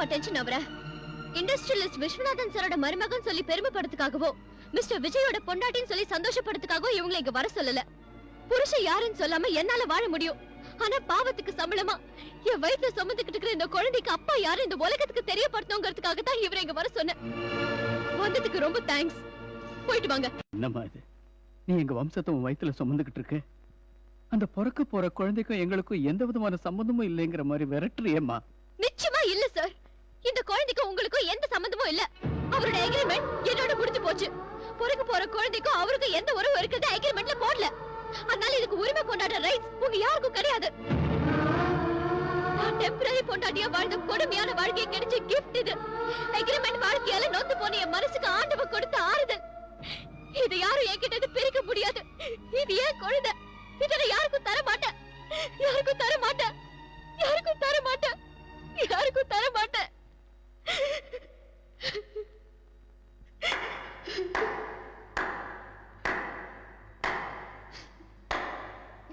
ஏமா tension ஆவற? Industrialist Viswanathan சாரோட மருமகன் சொல்லி பெருமைப்படுறதுக்காகவோ மிஸ்டர் விஜயோட பொண்டாட்டின்னு சொல்லி சந்தோஷப்படுறதுக்காகவோ இவங்களை இங்க வர சொல்லல. புருஷன் யாருன்னு சொல்லாம என்னால வாழ முடியும். ஆனா பாவத்துக்கு சம்பளமா என் வயித்துல சுமந்துக்கிட்டு இருக்கிற இந்த குழந்தைக்கு அப்பா யாரு இந்த உலகத்துக்கு தெரியப்படுத்தணுங்கிறதுக்காக தான் இவரை இங்க வர சொன்னேன். வந்ததுக்கு ரொம்ப தேங்க்ஸ். போயிட்டு வாங்க. என்னம்மா இது? நீ எங்க வம்சத்தை உன் வயித்துல சுமந்துக்கிட்டு இருக்க. அந்த பிறக்க போற குழந்தைக்கும் எங்களுக்கும் எந்த விதமான சம்பந்தமும் இல்லைங்கிற மாதிரி விரட்டுறியம்மா. நிச்சயமா இல்ல சார். இந்த குழந்தைக்கும் உங்களுக்கும் எந்த சம்பந்தமும் இல்ல. அவரோட அக்ரிமெண்ட் என்னோட முடிஞ்சு போச்சு. பிறக்க போற குழந்தைக்கும் அவருக்கும் எந்த உறவு இருக்கிறது அக்ரிமெண்ட்ல போடல. அதனால இதுக்கு உரிமை கொண்டாடுற ரைட்ஸ் உங்க யாருக்கும் கிடையாது. டெம்பரரி பொண்டாட்டியா வாழ்ந்த கொடுமையான வாழ்க்கையை கிடைச்ச கிஃப்ட் இது. அக்ரிமெண்ட் வாழ்க்கையால நொந்து போன என் மனசுக்கு ஆண்டவன் கொடுத்த ஆறுதல். இது யாரும் என்கிட்ட பிரிக்க முடியாது. இது ஏன் குழந்தை. இதை யாருக்கும் தர மாட்டேன். யாருக்கும் தர மாட்டேன். யாருக்கும் தர மாட்டேன். யாருக்கும் தர மாட்டேன்.